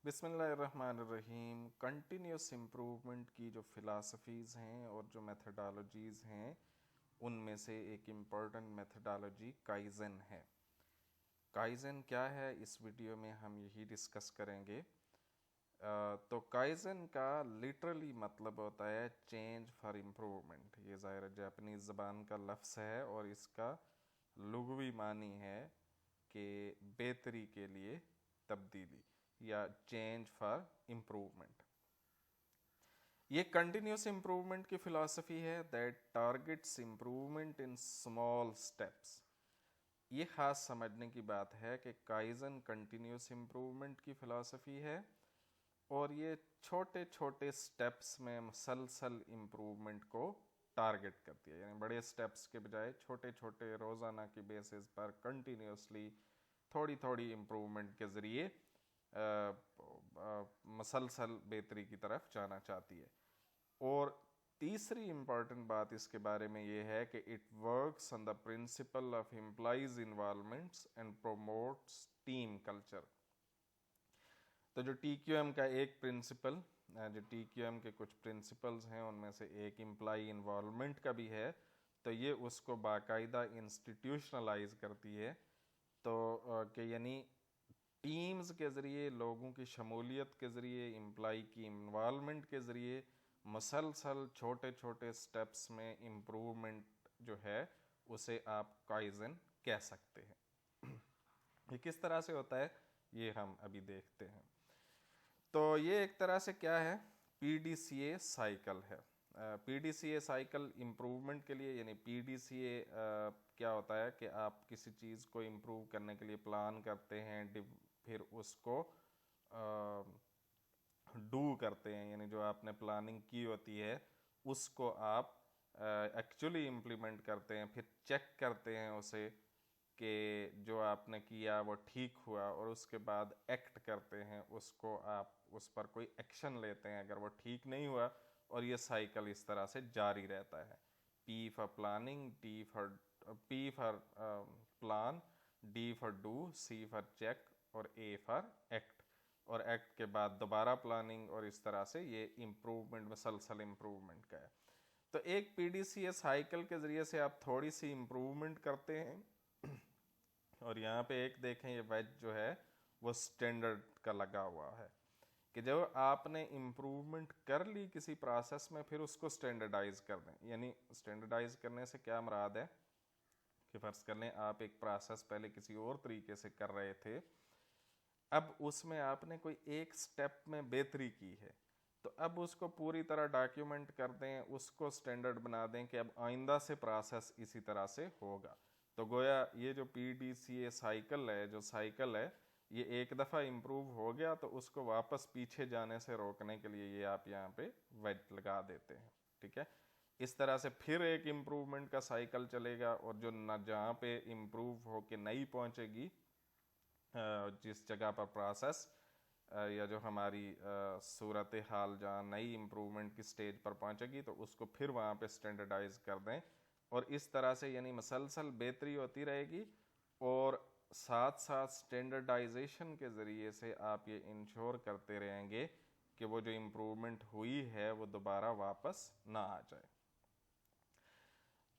बिस्मिल्लाहिर्रहमानिर्रहीम। Continuous improvement की जो फ़िलासफ़ीज़ हैं और जो मेथडोलॉजीज़ हैं उनमें से एक इम्पॉर्टेंट मेथडोलॉजी काइज़न है। काइज़न क्या है, इस वीडियो में हम यही डिस्कस करेंगे। तो काइज़न का लिटरली मतलब होता है चेंज फॉर इम्प्रूवमेंट। ये ज़ाहिर जापानीज़ ज़बान का लफ्ज़ है और इसका लुग़वी मानी है कि बेहतरी के लिए तब्दीली या चेंज फॉर इम्प्रूवमेंट। ये कंटिन्यूस इम्प्रूवमेंट की फ़िलासफ़ी है that targets improvement in small steps. ये ख़ास समझने की बात है कि काइज़न कंटिन्यूस इम्प्रूवमेंट की फ़िलासफ़ी है और ये छोटे छोटे स्टेप्स में मुसलसल इम्प्रूवमेंट को टारगेट करती है। यानी बड़े स्टेप्स के बजाय छोटे छोटे रोज़ाना की बेसिस पर कंटिन्यूसली थोड़ी थोड़ी इम्प्रूवमेंट के ज़रिए मसलसल बेहतरी की तरफ जाना चाहती है। और तीसरी इम्पॉर्टेंट बात इसके बारे में ये है कि it works on the principle of employees involvements and promotes team culture. तो जो TQM का एक प्रिंसिपल, जो TQM के कुछ प्रिंसिपल्स हैं उनमें से एक एम्प्लॉई इन्वॉल्वमेंट का भी है, तो ये उसको बाकायदा इंस्टीट्यूशनलाइज करती है। तो कि यानी टीम्स के ज़रिए, लोगों की शमूलियत के ज़रिए, एम्प्लॉई की इन्वॉल्वमेंट के ज़रिए मसलसल छोटे छोटे स्टेप्स में इम्प्रूवमेंट जो है उसे आप काइज़न कह सकते हैं। ये किस तरह से होता है ये हम अभी देखते हैं। तो ये एक तरह से क्या है, PDCA साइकिल है। PDCA साइकिल इम्प्रूवमेंट के लिए, यानी PDCA क्या होता है कि आप किसी चीज़ को इम्प्रूव करने के लिए प्लान करते हैं, फिर उसको डू करते हैं, यानी जो आपने प्लानिंग की होती है उसको आप एक्चुअली इम्प्लीमेंट करते हैं, फिर चेक करते हैं उसे कि जो आपने किया वो ठीक हुआ, और उसके बाद एक्ट करते हैं, उसको आप उस पर कोई एक्शन लेते हैं अगर वो ठीक नहीं हुआ, और ये साइकिल इस तरह से जारी रहता है। P for planning, P for plan, D for do, C for check और A फॉर एक्ट। और एक्ट के बाद दोबारा प्लानिंग, और इस तरह से ये इम्प्रूवमेंट, मसलसल इम्प्रूवमेंट का है। तो एक PDCA साइकिल के ज़रिए से आप थोड़ी सी इम्प्रूवमेंट करते हैं। और यहाँ पे एक देखें, ये वेज जो है वो स्टैंडर्ड का लगा हुआ है कि जब आपने इम्प्रूवमेंट कर ली किसी प्रोसेस में, फिर उसको स्टैंडर्डाइज कर दें। यानी स्टैंडर्डाइज करने से क्या मुराद है कि फ़र्ज़ कर लें आप एक प्रोसेस पहले किसी और तरीके से कर रहे थे, अब उसमें आपने कोई एक स्टेप में बेहतरी की है, तो अब उसको पूरी तरह डॉक्यूमेंट कर दें, उसको स्टैंडर्ड बना दें कि अब आइंदा से प्रोसेस इसी तरह से होगा। तो गोया ये जो PDCA साइकिल है, जो साइकिल है, ये एक दफ़ा इम्प्रूव हो गया तो उसको वापस पीछे जाने से रोकने के लिए ये आप यहाँ पे वेज लगा देते हैं। ठीक है, इस तरह से फिर एक इम्प्रूवमेंट का साइकिल चलेगा, और जो न जहाँ पे इम्प्रूव हो के नहीं पहुँचेगी, जिस जगह पर प्रोसेस या जो हमारी सूरत हाल जहाँ नई इम्प्रूवमेंट की स्टेज पर पहुँचेगी, तो उसको फिर वहाँ पे स्टैंडर्डाइज कर दें, और इस तरह से यानी मसलसल बेहतरी होती रहेगी। और साथ साथ स्टैंडर्डाइजेशन के ज़रिए से आप ये इंश्योर करते रहेंगे कि वो जो इम्प्रूवमेंट हुई है वो दोबारा वापस ना आ जाए।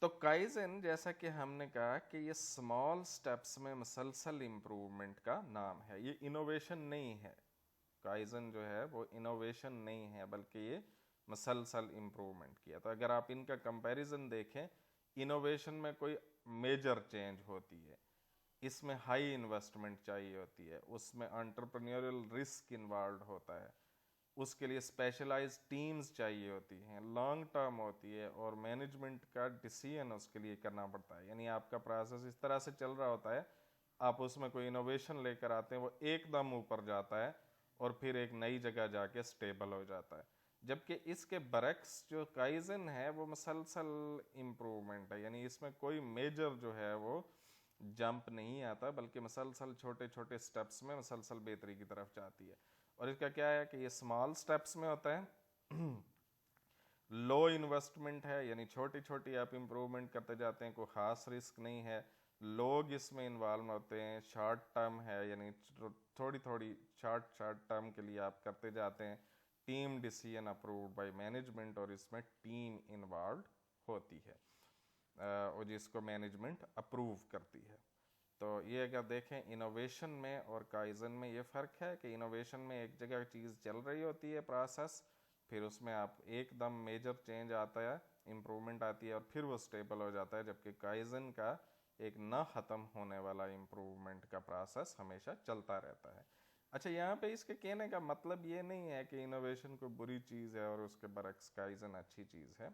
तो काइज़न, जैसा कि हमने कहा कि ये स्मॉल स्टेप्स में मसलसल इम्प्रूवमेंट का नाम है, ये इनोवेशन नहीं है। काइज़न जो है वो इनोवेशन नहीं है, बल्कि ये मसलसल इम्प्रूवमेंट किया। तो अगर आप इनका कंपैरिजन देखें, इनोवेशन में कोई मेजर चेंज होती है, इसमें हाई इन्वेस्टमेंट चाहिए होती है, उसमें एंटरप्रेन्योरियल रिस्क इन्वॉल्व होता है, उसके लिए स्पेशलाइज्ड टीम्स चाहिए होती हैं, लॉन्ग टर्म होती है, और मैनेजमेंट का डिसीजन उसके लिए करना पड़ता है। यानी आपका प्रोसेस इस तरह से चल रहा होता है, आप उसमें कोई इनोवेशन लेकर आते हैं, वो एकदम ऊपर जाता है और फिर एक नई जगह जाके स्टेबल हो जाता है। जबकि इसके बरक्स जो काइज़न है वो मसलसल इम्प्रूवमेंट है, यानी इसमें कोई मेजर जो है वो जंप नहीं आता, बल्कि मसलसल छोटे छोटे स्टेप्स में मसलसल बेहतरी की तरफ जाती है। और इसका क्या है कि ये स्मॉल स्टेप्स में होता है, लो इन्वेस्टमेंट है, यानी छोटी छोटी आप इम्प्रूवमेंट करते जाते हैं, कोई ख़ास रिस्क नहीं है, लोग इसमें इन्वॉल्व होते हैं, शॉर्ट टर्म है यानी थोड़ी थोड़ी शॉर्ट टर्म के लिए आप करते जाते हैं, team decision approved by management, और इसमें टीम इन्वॉल्व होती है और जिसको मैनेजमेंट अप्रूव करती है। तो ये अगर देखें इनोवेशन में और काइजन में ये फ़र्क है कि इनोवेशन में एक जगह चीज़ चल रही होती है प्रोसेस, फिर उसमें आप एकदम मेजर चेंज आता है, इम्प्रूवमेंट आती है और फिर वो स्टेबल हो जाता है, जबकि काइजन का एक ना ख़त्म होने वाला इम्प्रूवमेंट का प्रोसेस हमेशा चलता रहता है। अच्छा, यहाँ पे इसके कहने का मतलब ये नहीं है कि इनोवेशन कोई बुरी चीज़ है और उसके बरक्स काइजन अच्छी चीज़ है।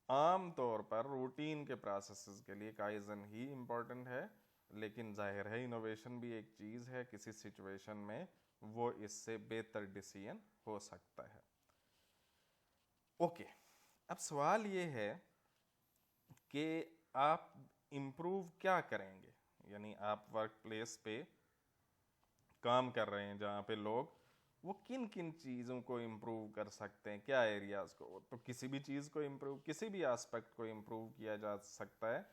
आम तौर पर रूटीन के प्रोसेसेस के लिए काइजन ही इम्पोर्टेंट है, लेकिन जाहिर है इनोवेशन भी एक चीज़ है, किसी सिचुएशन में वो इससे बेहतर डिसीजन हो सकता है। ओके, अब सवाल ये है कि आप इम्प्रूव क्या करेंगे, यानी आप वर्क प्लेस पे काम कर रहे हैं जहाँ पे लोग वो किन किन चीज़ों को इम्प्रूव कर सकते हैं, क्या एरियाज़ को। तो किसी भी चीज़ को इम्प्रूव, किसी भी एस्पेक्ट को इम्प्रूव किया जा सकता है।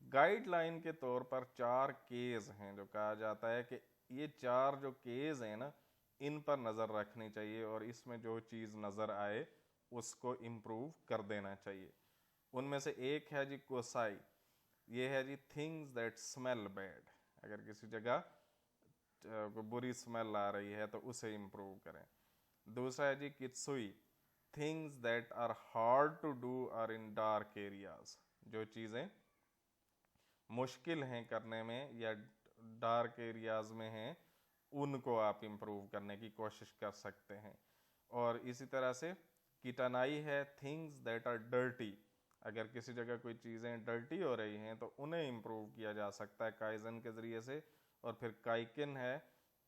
गाइडलाइन के तौर पर 4 केस हैं जो कहा जाता है कि ये 4 जो केस हैं ना, इन पर नज़र रखनी चाहिए और इसमें जो चीज़ नज़र आए उसको इम्प्रूव कर देना चाहिए। उनमें से एक है जी कोसाई, ये है जी थिंग्स दैट स्मेल बैड, अगर किसी जगह बुरी स्मेल आ रही है तो उसे इम्प्रूव करें। दूसरा है जी कित्सुई, things that are hard to do or in dark areas, जो चीज़ें मुश्किल हैं करने में या डार्क एरियाज में हैं उनको आप इम्प्रूव करने की कोशिश कर सकते हैं। और इसी तरह से किटानाई है, थिंग्स दैट आर डर्टी, अगर किसी जगह कोई चीज़ें डर्टी हो रही हैं तो उन्हें इम्प्रूव किया जा सकता है काइजन के ज़रिए से। और फिर काइकिन है,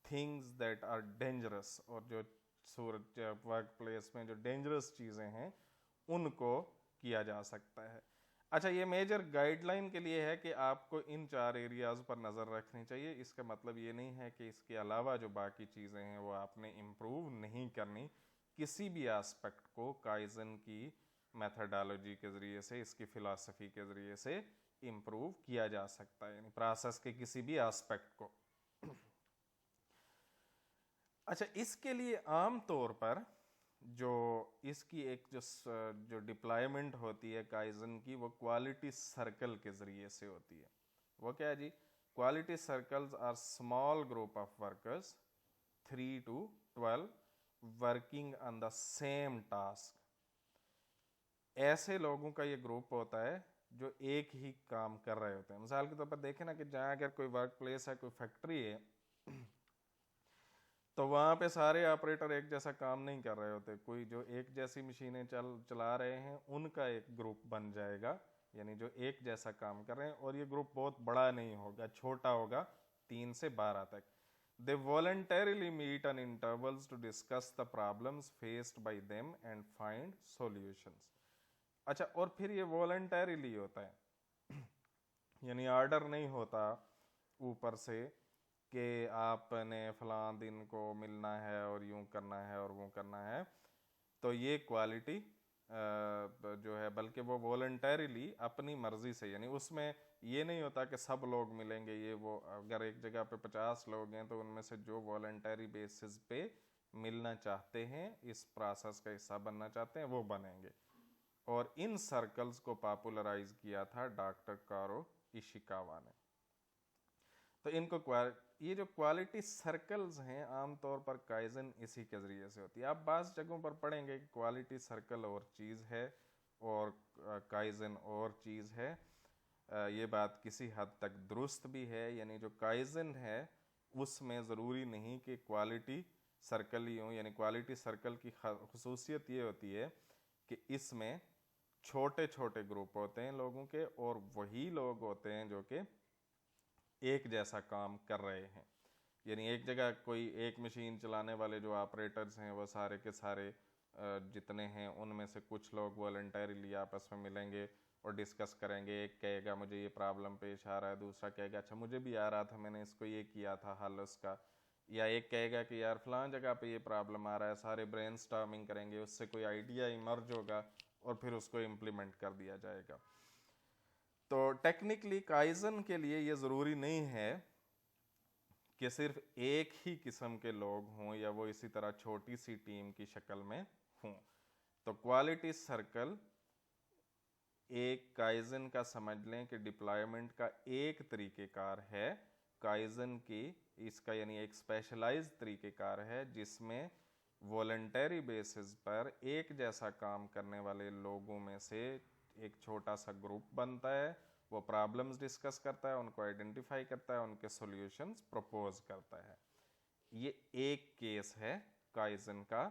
थिंग्स दैट आर डेंजरस, और जो वर्क प्लेस में जो डेंजरस चीज़ें हैं उनको किया जा सकता है। अच्छा, ये मेजर गाइडलाइन के लिए है कि आपको इन 4 एरियाज़ पर नज़र रखनी चाहिए। इसका मतलब ये नहीं है कि इसके अलावा जो बाकी चीज़ें हैं वो आपने इम्प्रूव नहीं करनी। किसी भी एस्पेक्ट को काइजन की मेथडोलॉजी के ज़रिए से, इसकी फ़िलासफ़ी के ज़रिए से इम्प्रूव किया जा सकता है, यानी प्रोसेस के किसी भी एस्पेक्ट को। अच्छा, इसके लिए आम तौर पर जो इसकी एक जो डिप्लॉयमेंट होती है काइजन की, वो क्वालिटी सर्कल के ज़रिए से होती है। वो क्या है जी? Quality circles are small group of workers 3 to 12 working on the same task. ऐसे लोगों का ये ग्रुप होता है जो एक ही काम कर रहे होते हैं। मिसाल के तौर पर देखें ना कि जहाँ अगर कोई वर्क प्लेस है, कोई फैक्ट्री है, तो वहाँ पे सारे ऑपरेटर एक जैसा काम नहीं कर रहे होते। कोई जो एक जैसी मशीनें चला रहे हैं उनका एक ग्रुप बन जाएगा, यानी जो एक जैसा काम कर रहे हैं। और ये ग्रुप बहुत बड़ा नहीं होगा, छोटा होगा, 3 से 12 तक। They voluntarily meet on intervals to discuss the problems faced by them and find solutions. अच्छा, और फिर ये वॉलंटरीली होता है, यानी ऑर्डर नहीं होता ऊपर से कि आपने फलां दिन को मिलना है और यूं करना है और वो करना है। तो ये क्वालिटी जो है, बल्कि वो वॉलंटरीली अपनी मर्जी से, यानी उसमें ये नहीं होता कि सब लोग मिलेंगे ये वो। अगर एक जगह पे 50 लोग हैं तो उनमें से जो वॉलंटरी बेसिस पे मिलना चाहते हैं, इस प्रोसेस का हिस्सा बनना चाहते हैं, वो बनेंगे। और इन सर्कल्स को पॉपुलराइज किया था डॉक्टर कारो इशिकावा ने। तो इनको ये जो क्वालिटी सर्कल्स हैं आमतौर पर काइजन इसी के ज़रिए से होती है। आप बाज़ जगहों पर पढ़ेंगे कि क्वालिटी सर्कल और चीज़ है और काइजन और चीज़ है। ये बात किसी हद तक दुरुस्त भी है, यानी जो काइजन है उसमें ज़रूरी नहीं कि क्वालिटी सर्कल ही हो। यानी क्वालिटी सर्कल की खसूसियत ये होती है कि इसमें छोटे छोटे ग्रुप होते हैं लोगों के, और वही लोग होते हैं जो कि एक जैसा काम कर रहे हैं। यानी एक जगह कोई एक मशीन चलाने वाले जो ऑपरेटर्स हैं वो सारे के सारे जितने हैं उनमें से कुछ लोग वॉलंटरीली आपस में मिलेंगे और डिस्कस करेंगे। एक कहेगा मुझे ये प्रॉब्लम पेश आ रहा है, दूसरा कहेगा अच्छा मुझे भी आ रहा था, मैंने इसको ये किया था हल उसका। या एक कहेगा कि यार फलां जगह पे ये प्रॉब्लम आ रहा है, सारे ब्रेनस्टॉर्मिंग करेंगे, उससे कोई आइडिया इमर्ज होगा और फिर उसको इम्प्लीमेंट कर दिया जाएगा। तो टेक्निकली काइजन के लिए ये ज़रूरी नहीं है कि सिर्फ एक ही किस्म के लोग हों या वो इसी तरह छोटी सी टीम की शक्ल में हों। तो क्वालिटी सर्कल एक काइजन का समझ लें कि डिप्लॉयमेंट का एक तरीक़ेकार है काइजन की, इसका यानी एक स्पेशलाइज्ड तरीक़ेकार है जिसमें वॉलंटरी बेसिस पर एक जैसा काम करने वाले लोगों में से एक छोटा सा ग्रुप बनता है, वो प्रॉब्लम्स डिस्कस करता है, उनको आइडेंटिफाई करता है, उनके सॉल्यूशंस प्रपोज करता है। ये एक केस है काइजन का,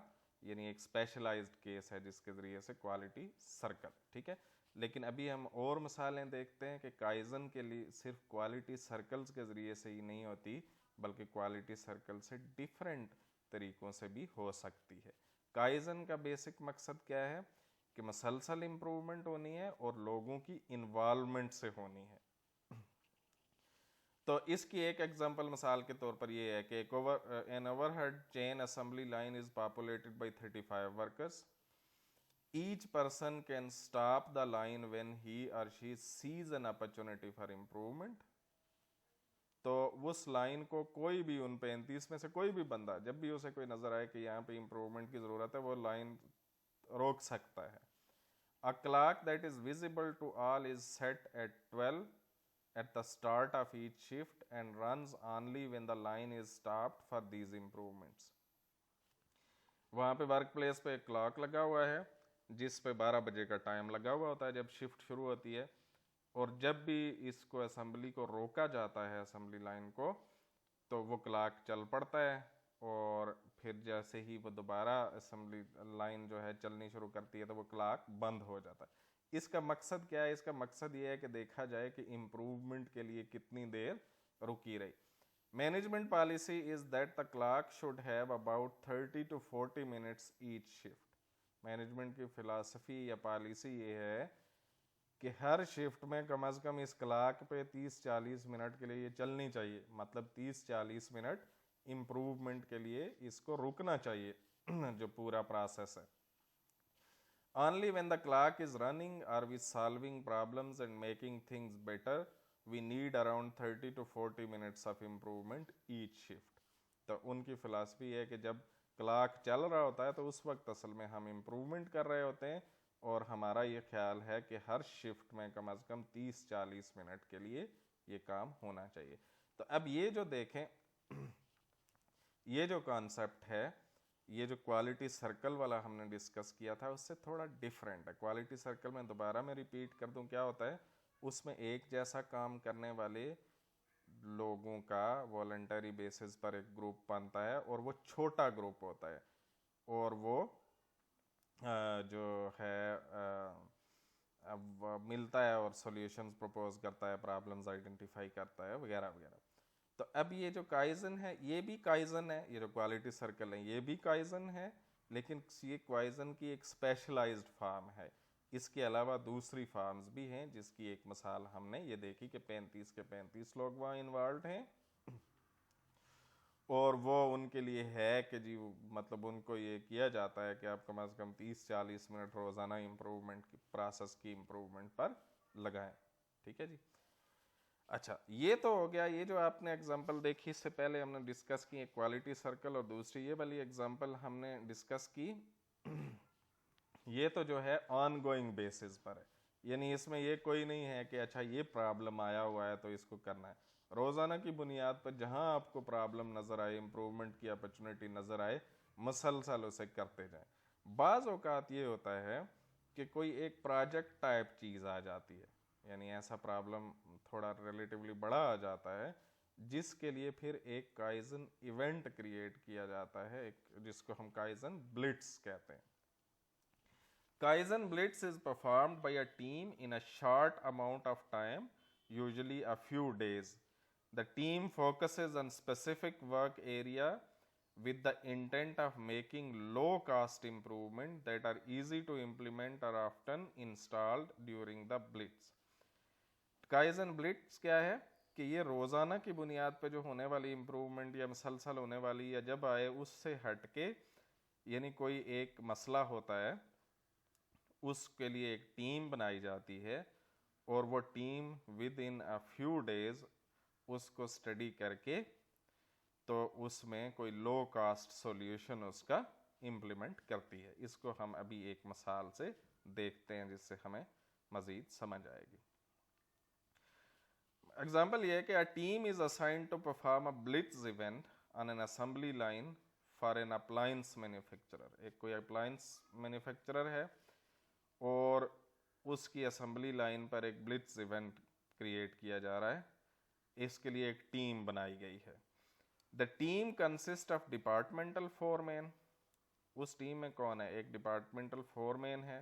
यानी एक स्पेशलाइज्ड केस है जिसके ज़रिए से क्वालिटी सर्कल, ठीक है। लेकिन अभी हम और मिसालें देखते हैं कि काइजन के लिए सिर्फ क्वालिटी सर्कल्स के ज़रिए से ही नहीं होती, बल्कि क्वालिटी सर्कल से डिफरेंट तरीक़ों से भी हो सकती है। काइजन का बेसिक मकसद क्या है कि मसलसल इम्प्रूवमेंट होनी है और लोगों की इन्वॉल्वमेंट से होनी है। तो इसकी एक एग्जांपल मिसाल के तौर पर ये है कि an overhead chain assembly line is populated by 35 workers. Each person can stop the line when he or she sees an opportunity for improvement. तो उस लाइन को कोई भी, उन 35 में से कोई भी बंदा जब भी उसे कोई नज़र आए कि यहाँ पे इम्प्रूवमेंट की ज़रूरत है, वो लाइन रोक सकता है। A clock that is visible to all is set at 12 at the start of each shift and runs only when the line is stopped for these improvements. वहाँ पे वर्क प्लेस पे एक क्लॉक लगा हुआ है जिस पे 12 बजे का टाइम लगा हुआ होता है जब शिफ्ट शुरू होती है, और जब भी इसको असेंबली को रोका जाता है, असेंबली लाइन को, तो वो क्लॉक चल पड़ता है और फिर जैसे ही वो दोबारा असेंबली लाइन जो है चलनी शुरू करती है तो वो क्लॉक बंद हो जाता है। इसका मकसद क्या है? इसका मकसद ये है कि देखा जाए कि इम्प्रूवमेंट के लिए कितनी देर रुकी रही। Management policy is that the clock should have about 30 to 40 minutes each shift. Management की फिलॉसफी या पॉलिसी ये है कि हर शिफ्ट में कम से कम इस क्लॉक पे 30-40 मिनट के लिए ये चलनी चाहिए, मतलब 30-40 मिनट इम्प्रूवमेंट के लिए इसको रुकना चाहिए जो पूरा प्रोसेस है। Only when the clock is running are we solving problems and making things better. We need around 30 to 40 minutes of improvement each shift. तो उनकी फिलॉसफी है कि जब क्लॉक चल रहा होता है तो उस वक्त असल में हम इम्प्रूवमेंट कर रहे होते हैं, और हमारा ये ख्याल है कि हर शिफ्ट में कम से कम 30-40 मिनट के लिए ये काम होना चाहिए। तो अब ये जो देखें, ये जो कॉन्सेप्ट है, ये जो क्वालिटी सर्कल वाला हमने डिस्कस किया था उससे थोड़ा डिफरेंट है। क्वालिटी सर्कल में दोबारा मैं रिपीट कर दूं क्या होता है, उसमें एक जैसा काम करने वाले लोगों का वॉलंटरी बेसिस पर एक ग्रुप बनता है और वो छोटा ग्रुप होता है, और वो जो है मिलता है और सॉल्यूशंस प्रपोज करता है, प्रॉब्लम्स आइडेंटिफाई करता है, वगैरह वगैरह। तो अब ये जो काइजन है ये भी काइजन है, ये जो क्वालिटी सर्कल है ये भी काइजन है, लेकिन ये काइजन की एक स्पेशलाइज्ड फॉर्म है। इसके अलावा दूसरी फॉर्म्स भी हैं जिसकी एक मिसाल हमने ये देखी कि 35 के 35 लोग वहाँ इन्वॉल्व हैं, और वो उनके लिए है कि जी मतलब उनको ये किया जाता है कि आप कम से कम 30-40 मिनट रोज़ाना इम्प्रूवमेंट की प्रोसेस की इम्प्रूवमेंट पर लगाएं। ठीक है जी। अच्छा, ये तो हो गया, ये जो आपने एग्जांपल देखी इससे पहले हमने डिस्कस की क्वालिटी सर्कल, और दूसरी ये वाली एग्जांपल हमने डिस्कस की ये तो जो है ऑन गोइंग बेसिस पर है, यानी इसमें ये कोई नहीं है कि अच्छा ये प्रॉब्लम आया हुआ है तो इसको करना है। रोज़ाना की बुनियाद पर जहाँ आपको प्रॉब्लम नज़र आए, इम्प्रूवमेंट की अपॉर्चुनिटी नज़र आए, मसलसल उसे करते जाएं। बाज़ औक़ात ये होता है कि कोई एक प्रोजेक्ट टाइप चीज़ आ जाती है, यानी ऐसा प्रॉब्लम थोड़ा रिलेटिवली बड़ा आ जाता है जिसके लिए फिर एक काइजन इवेंट क्रिएट किया जाता है, एक जिसको हम काइजन ब्लिट्स कहते हैं। Kaizen Blitz is performed by a team in a short amount of time, usually a few days. The team focuses on specific work area with the intent of making low-cost improvement that are easy to implement or often installed during the Blitz. Kaizen Blitz क्या है कि ये रोज़ाना की बुनियाद पे जो होने वाली इम्प्रूवमेंट या मसलसल होने वाली या जब आए उससे हटके, यानी कोई एक मसला होता है उसके लिए एक टीम बनाई जाती है और वो team with in a few days उसको स्टडी करके तो उसमें कोई लो कॉस्ट सॉल्यूशन उसका इम्प्लीमेंट करती है। इसको हम अभी एक मिसाल से देखते हैं जिससे हमें मज़ीद समझ आएगी। एग्जाम्पल ये है कि a team is assigned to perform a blitz event on an assembly line for an appliance manufacturer. एक कोई अप्लायंस मैन्युफैक्चरर है और उसकी असेंबली लाइन पर एक ब्लिट्ज इवेंट क्रिएट किया जा रहा है। इसके लिए एक टीम बनाई गई है। The team consist of departmental foreman. उस टीम में कौन है? एक डिपार्टमेंटल फोरमैन है,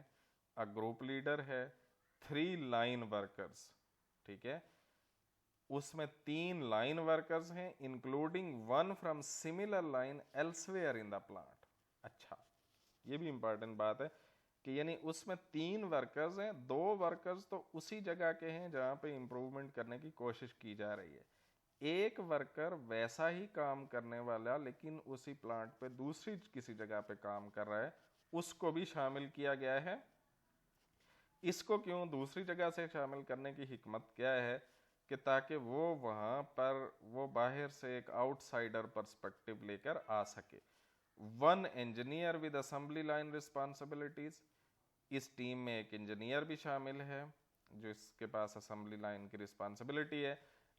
अ ग्रुप लीडर है, 3 लाइन वर्कर्स। ठीक है, उसमें 3 लाइन वर्कर्स हैं including 1 from similar line elsewhere in the plant. अच्छा, ये भी इंपॉर्टेंट बात है कि यानी उसमें 3 वर्कर्स हैं, 2 वर्कर्स तो उसी जगह के हैं जहाँ पे इम्प्रूवमेंट करने की कोशिश की जा रही है। एक वर्कर वैसा ही काम करने वाला लेकिन उसी प्लांट पे दूसरी किसी जगह पे काम कर रहा है, उसको भी शामिल किया गया है। इसको क्यों दूसरी जगह से शामिल करने की हिकमत क्या है कि ताकि वो वहाँ पर वो बाहर से एक आउटसाइडर पर्सपेक्टिव लेकर आ सके। 1 engineer with assembly line responsibilities. इस टीम में एक इंजीनियर भी शामिल है जो इसके पास असेंबली लाइन की रिस्पॉन्सिबिलिटी है।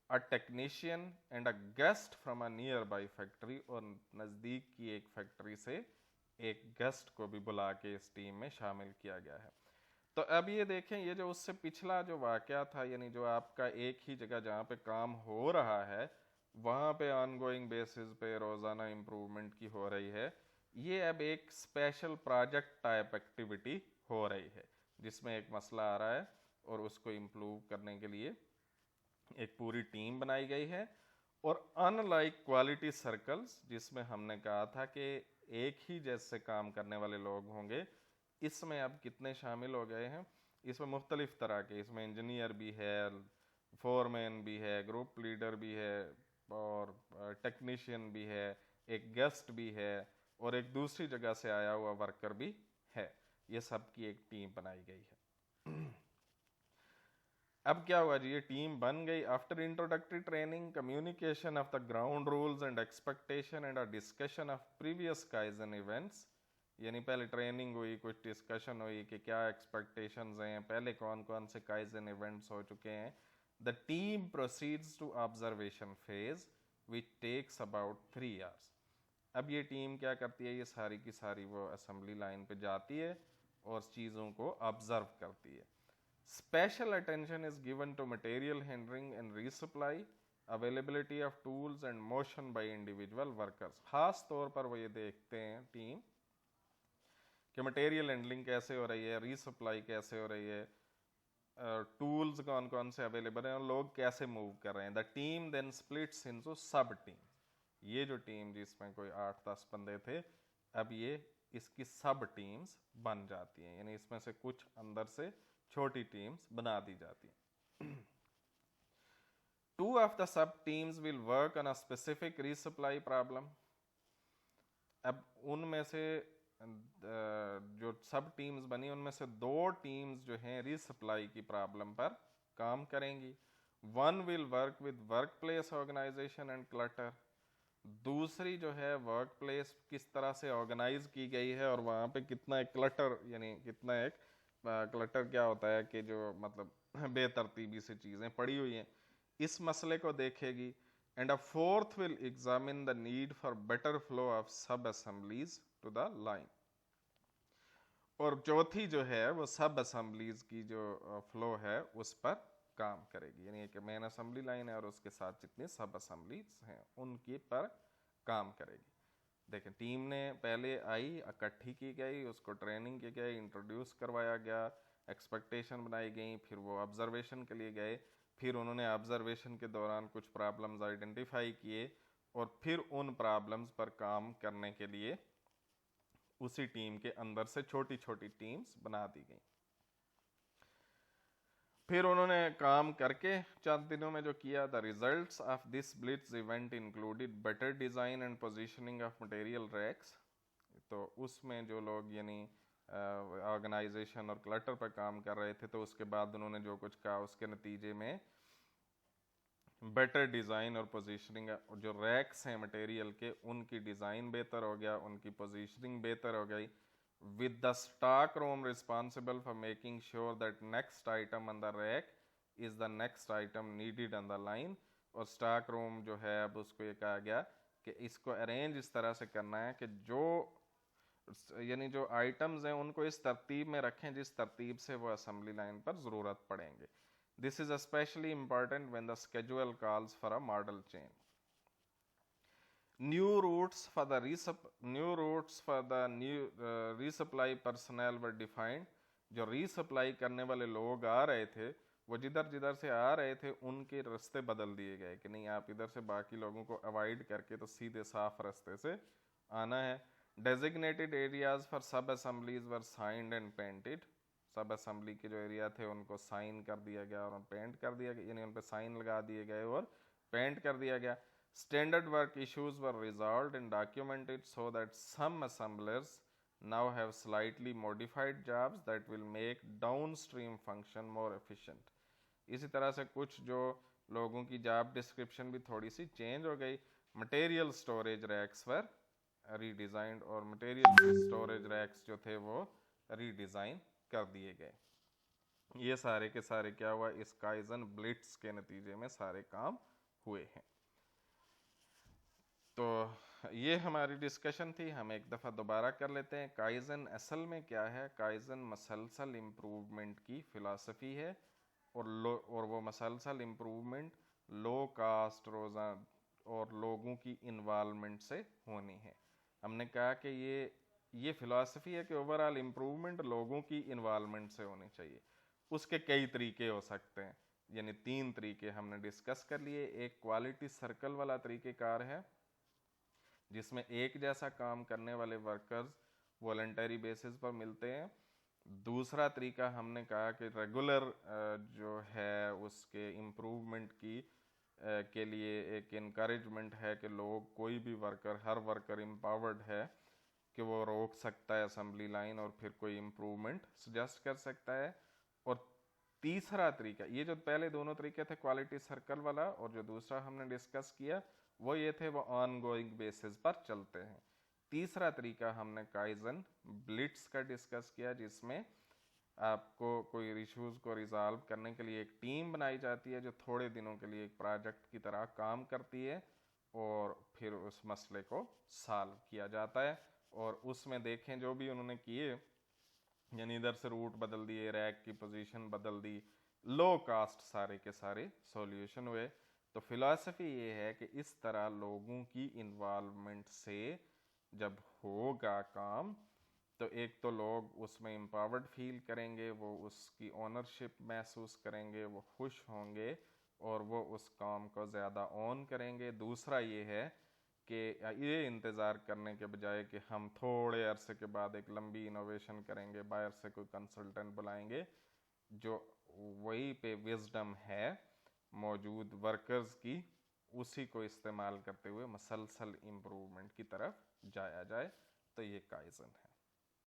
A technician and a guest from a near by factory. और नज़दीक की एक फैक्ट्री से एक गेस्ट को भी बुला के इस टीम में शामिल किया गया है। तो अब ये देखें, ये जो उससे पिछला जो वाकया था, यानी जो आपका एक ही जगह जहाँ पे काम हो रहा है वहाँ पे ऑनगोइंग बेसिस पे रोज़ाना इम्प्रूवमेंट की हो रही है, ये अब एक स्पेशल प्रोजेक्ट टाइप एक्टिविटी हो रही है जिसमें एक मसला आ रहा है और उसको इम्प्रूव करने के लिए एक पूरी टीम बनाई गई है। और अनलाइक क्वालिटी सर्कल्स जिसमें हमने कहा था कि एक ही जैसे काम करने वाले लोग होंगे, इसमें अब कितने शामिल हो गए हैं? इसमें मुख्तलिफ तरह के, इसमें इंजीनियर भी है, फोरमैन भी है, ग्रुप लीडर भी है और टेक्नीशियन भी है, एक गेस्ट भी है और एक दूसरी जगह से आया हुआ वर्कर भी है। ये सब की एक टीम बनाई गई है। अब क्या हुआ जी, ये टीम बन गई। After introductory training, communication of the ground rules and expectation and a discussion of previous kaizen events. यानी पहले ट्रेनिंग हुई, कुछ डिस्कशन हुई कि क्या एक्सपेक्टेशंस हैं, पहले कौन कौन से काइजन इवेंट्स हो चुके हैं। The team proceeds to observation phase which takes about 3 hours. अब ये टीम क्या करती है, ये सारी की सारी वो असेंबली लाइन पे जाती है और चीज़ों को ऑब्जर्व करती है। Special attention is given to material handling and resupply, availability of tools and motion by individual workers। खास तौर पर वो ये देखते हैं टीम कि मटेरियल हैंडलिंग कैसे हो रही है, रीसप्लाई कैसे हो रही है, टूल्स कौन कौन से अवेलेबल हैं और लोग कैसे मूव कर रहे हैं। The team then splits into sub team. ये जो टीम जिसमें कोई 8-10 बंदे थे, अब ये इसकी सब टीम्स बन जाती हैं, यानी इसमें से कुछ अंदर से छोटी टीम्स बना दी जाती हैं। 2 of the sub teams will work on a specific resupply problem। अब उनमें से जो सब टीम्स बनी उनमें से 2 टीम्स जो हैं रीसप्लाई की प्रॉब्लम पर काम करेंगी। 1 will work with work place organisation and clutter. दूसरी जो है वर्क प्लेस किस तरह से ऑर्गेनाइज की गई है और वहाँ पे कितना एक क्लटर, यानी कितना एक क्लटर क्या होता है कि जो मतलब बेतरतीबी से चीज़ें पड़ी हुई हैं, इस मसले को देखेगी। And a 4th will examine the need for better flow of सब असेंबलीज टू द लाइन। और चौथी जो है वो सब असेंबलीज की जो फ्लो है उस पर काम करेगी, यानी एक मेन असेंबली लाइन है और उसके साथ जितनी सब असेंबलीज हैं उनकी पर काम करेगी। देखें, टीम ने पहले आई, इकट्ठी की गई, उसको ट्रेनिंग की गई, इंट्रोड्यूस करवाया गया, एक्सपेक्टेशन बनाई गई, फिर वो ऑब्जर्वेशन के लिए गए, फिर उन्होंने ऑब्जर्वेशन के दौरान कुछ प्रॉब्लम्स आइडेंटिफाई किए और फिर उन प्रॉब्लम्स पर काम करने के लिए उसी टीम के अंदर से छोटी छोटी टीम्स बना दी गई। फिर उन्होंने काम करके चंद दिनों में जो किया, the results of this blitz event included better design and positioning of material racks. तो उसमें जो लोग यानी ऑर्गेनाइजेशन और क्लटर पर काम कर रहे थे, तो उसके बाद उन्होंने जो कुछ कहा उसके नतीजे में बेटर डिज़ाइन और पोजीशनिंग, जो रैक्स हैं मटेरियल के उनकी डिज़ाइन बेहतर हो गया, उनकी पोजीशनिंग बेहतर हो गई, with the stock room responsible for making sure that next item on the rack is the next item needed on the line. और स्टॉक रूम जो है अब उसको ये कहा गया कि इसको अरेंज इस तरह से करना है कि जो यानी जो आइटम्स हैं उनको इस तरतीब में रखें जिस तरतीब से वो असेंबली लाइन पर ज़रूरत पड़ेंगे। This is especially important when the schedule calls for a model chain. New routes for the resupply personnel were defined. जो resupply करने वाले लोग आ रहे थे वो जिधर जिधर से आ रहे थे उनके रास्ते बदल दिए गए कि नहीं आप इधर से बाकी लोगों को अवॉइड करके तो सीधे साफ रास्ते से आना है। Designated areas for sub assemblies were signed and painted. सब असेंबली के जो एरिया थे उनको साइन कर दिया गया और पेंट कर दिया गया, यानी उन पर साइन लगा दिए गए और पेंट कर दिया गया। Standard work issues were resolved and documented so that some assemblers now have slightly modified jobs that will make downstream function more efficient. इसी तरह से कुछ जो लोगों की जॉब डिस्क्रिप्शन भी थोड़ी सी चेंज हो गई। मटेरियल स्टोरेज रैक्स वर रीडिज़ाइंड और मटेरियल स्टोरेज रैक्स जो थे वो रीडिज़ाइन कर दिए गए। ये सारे के सारे क्या हुआ, इस काइजन ब्लिट्स के नतीजे में सारे काम हुए हैं। तो ये हमारी डिस्कशन थी, हम एक दफ़ा दोबारा कर लेते हैं। काइजन असल में क्या है? काइजन मसलसल इम्प्रूवमेंट की फ़िलासफ़ी है और वो मसलसल इम्प्रूवमेंट लो कास्ट रोज़ाना और लोगों की इन्वॉल्वमेंट से होनी है। हमने कहा कि ये फ़िलासफ़ी है कि ओवरऑल इम्प्रूवमेंट लोगों की इन्वॉल्वमेंट से होनी चाहिए। उसके कई तरीके हो सकते हैं, यानी 3 तरीके हमने डिस्कस कर लिए। एक क्वालिटी सर्कल वाला तरीक़ेकार है जिसमें एक जैसा काम करने वाले वर्कर्स वॉलंटरी बेसिस पर मिलते हैं। दूसरा तरीका हमने कहा कि रेगुलर जो है उसके इम्प्रूवमेंट के लिए एक इनकरेजमेंट है कि लोग कोई भी वर्कर, हर वर्कर एम्पावर्ड है कि वो रोक सकता है असेंबली लाइन और फिर कोई इम्प्रूवमेंट सजेस्ट कर सकता है। और तीसरा तरीका, ये जो पहले दोनों तरीके थे क्वालिटी सर्कल वाला और जो दूसरा हमने डिस्कस किया वो ये थे, वो ऑन गोइंग बेसिस पर चलते हैं। तीसरा तरीका हमने काइजन ब्लिट्स का डिस्कस किया जिसमें आपको कोई इश्यूज़ को रिजॉल्व करने के लिए एक टीम बनाई जाती है जो थोड़े दिनों के लिए एक प्रोजेक्ट की तरह काम करती है और फिर उस मसले को सॉल्व किया जाता है। और उसमें देखें जो भी उन्होंने किए, यानी इधर से रूट बदल दिए, रैक की पोजीशन बदल दी, लो कास्ट सारे के सारे सॉल्यूशन हुए। तो फिलॉसफी ये है कि इस तरह लोगों की इन्वॉल्वमेंट से जब होगा काम तो एक तो लोग उसमें एम्पावर्ड फील करेंगे, वो उसकी ओनरशिप महसूस करेंगे, वो खुश होंगे और वो उस काम को ज़्यादा ऑन करेंगे। दूसरा ये है कि ये इंतज़ार करने के बजाय कि हम थोड़े अरसे के बाद एक लंबी इनोवेशन करेंगे, बाहर से कोई कंसल्टेंट बुलाएंगे, जो वही पे विजडम है मौजूद वर्कर्स की, उसी को इस्तेमाल करते हुए मसलसल इम्प्रूवमेंट की तरफ जाया जाए। तो ये काइजन है।